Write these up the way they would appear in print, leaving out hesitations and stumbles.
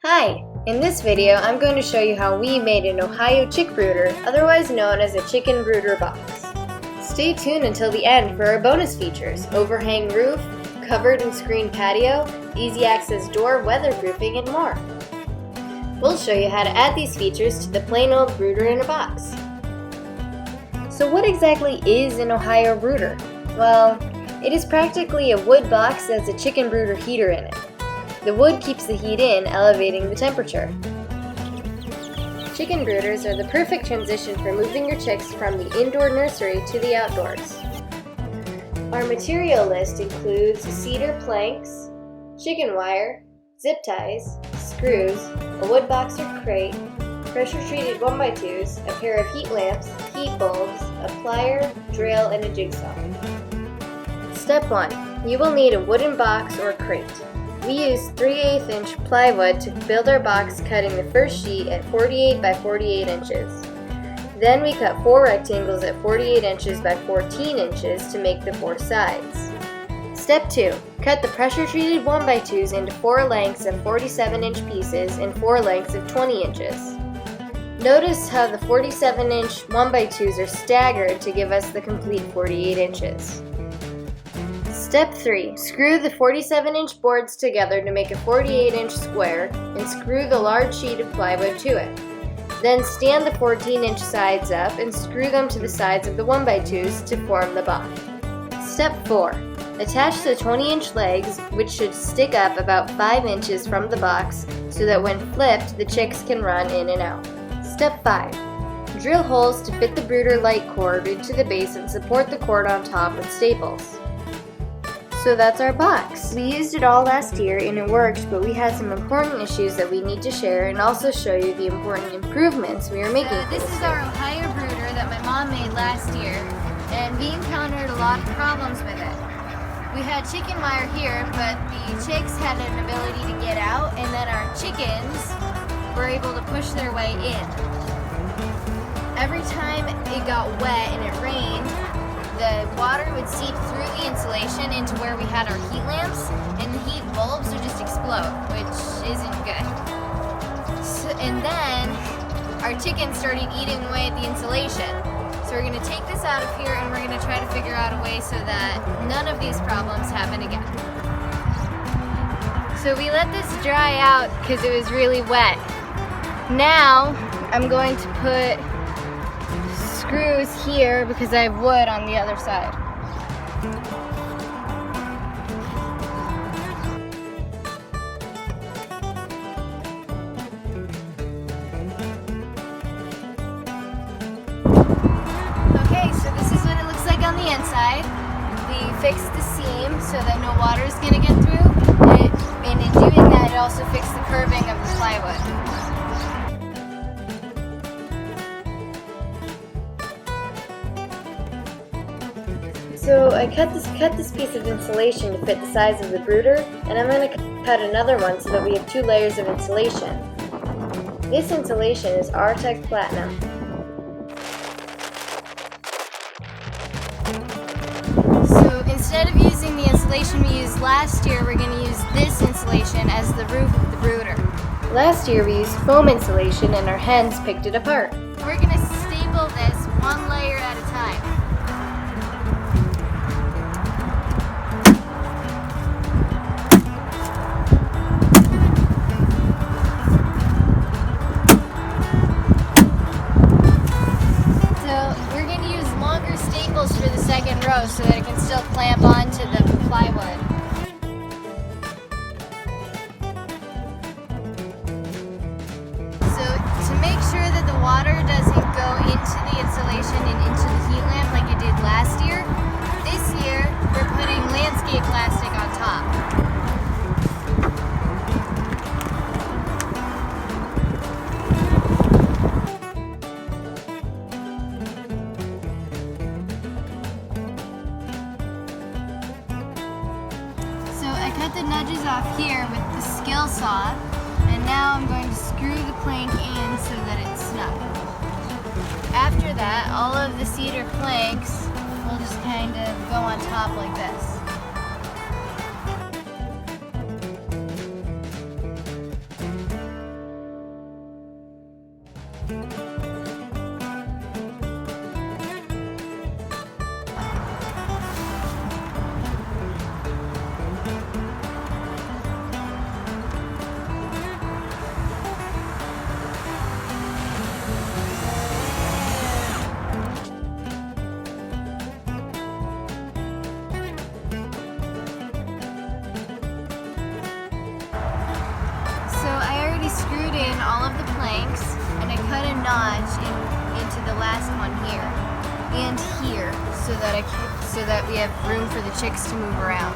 Hi! In this video, I'm going to show you how we made an Ohio chick brooder, otherwise known as a chicken brooder box. Stay tuned until the end for our bonus features: overhang roof, covered and screened patio, easy access door, weatherproofing, and more. We'll show you how to add these features to the plain old brooder in a box. So what exactly is an Ohio brooder? Well, it is practically a wood box that has a chicken brooder heater in it. The wood keeps the heat in, elevating the temperature. Chicken brooders are the perfect transition for moving your chicks from the indoor nursery to the outdoors. Our material list includes cedar planks, chicken wire, zip ties, screws, a wood box or crate, pressure-treated 1x2s, a pair of heat lamps, heat bulbs, a plier, drill, and a jigsaw. Step 1. You will need a wooden box or crate. We used 3/8 inch plywood to build our box, cutting the first sheet at 48 by 48 inches. Then we cut 4 rectangles at 48 inches by 14 inches to make the 4 sides. Step 2. Cut the pressure-treated 1x2s into 4 lengths of 47 inch pieces and 4 lengths of 20 inches. Notice how the 47 inch 1x2s are staggered to give us the complete 48 inches. Step 3. Screw the 47 inch boards together to make a 48 inch square and screw the large sheet of plywood to it. Then stand the 14 inch sides up and screw them to the sides of the 1x2s to form the box. Step 4. Attach the 20 inch legs, which should stick up about 5 inches from the box so that when flipped the chicks can run in and out. Step 5. Drill holes to fit the brooder light cord into the base and support the cord on top with staples. So that's our box. We used it all last year and it worked, but we had some important issues that we need to share and also show you the important improvements we are making. This is our Ohio brooder that my mom made last year, and we encountered a lot of problems with it. We had chicken wire here, but the chicks had an ability to get out, and then our chickens were able to push their way in. Every time it got wet and it rained, the water would seep through the insulation into where we had our heat lamps, and the heat bulbs would just explode, which isn't good. And then our chickens started eating away at the insulation. So we're going to take this out of here and we're going to try to figure out a way so that none of these problems happen again. So we let this dry out because it was really wet. Now I'm going to put screws here because I have wood on the other side. Okay, so this is what it looks like on the inside. We fixed the seam so that no water is going to get through, and in doing that it also fixed the curving of the plywood. So I cut this piece of insulation to fit the size of the brooder, and I'm going to cut another one so that we have 2 layers of insulation. This insulation is Artec Platinum. So instead of using the insulation we used last year, we're going to use this insulation as the roof of the brooder. Last year we used foam insulation and our hens picked it apart. We're going to staple this 1 layer at a time. For the second row so that it can still clamp onto the plywood. So to make sure that the water doesn't go into the insulation and into the heat lamp like it did last year, this year we're putting landscape plastic on top. I cut the nudges off here with the skill saw, and now I'm going to screw the plank in so that it's snug. After that, all of the cedar planks will just kind of go on top like this. Screwed in all of the planks, and I cut a notch into the last one here and here so that we have room for the chicks to move around.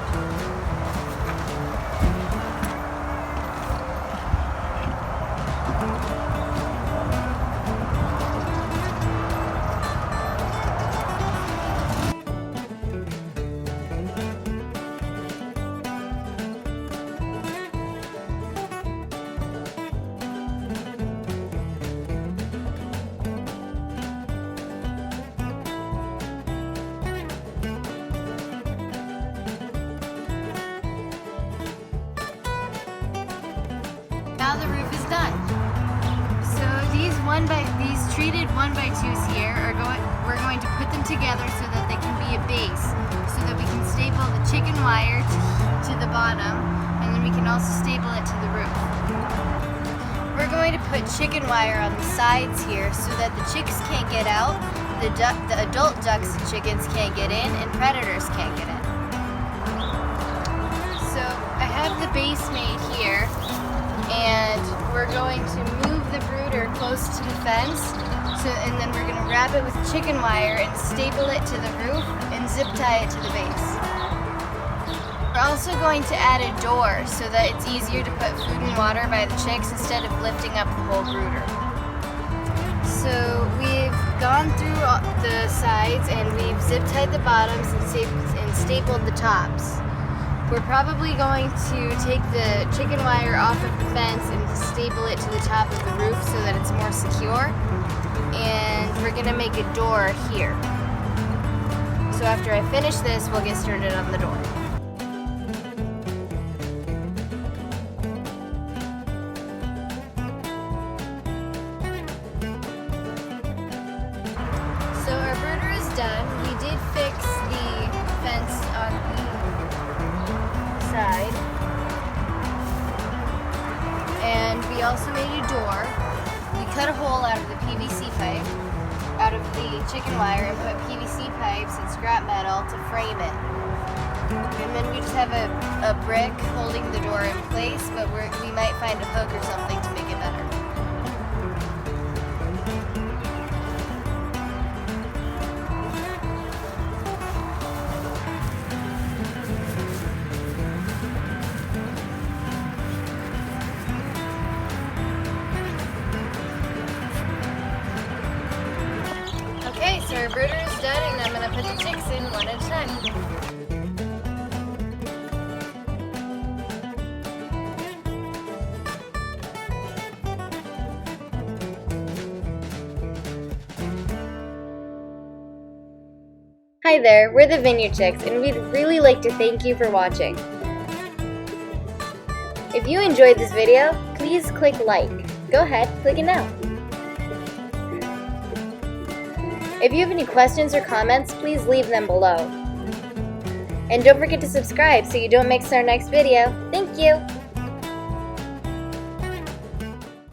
Now the roof is done. So these treated 1x2s here we're going to put them together so that they can be a base, so that we can staple the chicken wire to the bottom, and then we can also staple it to the roof. We're going to put chicken wire on the sides here so that the chicks can't get out, the adult ducks and chickens can't get in, and predators can't get in. So I have the base made here, and we're going to move the brooder close to the fence, and then we're going to wrap it with chicken wire and staple it to the roof and zip tie it to the base. We're also going to add a door so that it's easier to put food and water by the chicks instead of lifting up the whole brooder. So we've gone through the sides and we've zip tied the bottoms and stapled the tops. We're probably going to take the chicken wire off of the fence and staple it to the top of the roof so that it's more secure. And we're gonna make a door here. So after I finish this, we'll get started on the door. So our brooder is done. We did fix the fence on the side, and we also made a door. We cut a hole out of the PVC pipe, out of the chicken wire, and put PVC pipes and scrap metal to frame it. And then we just have a brick holding the door in place, but we might find a hook or something to make it better. Okay, so our brooder is done, and I'm going to put the chicks in one at a time. Hi there, we're the Vineyard Chicks, and we'd really like to thank you for watching. If you enjoyed this video, please click like. Go ahead, click it now. If you have any questions or comments, please leave them below. And don't forget to subscribe so you don't miss our next video. Thank you!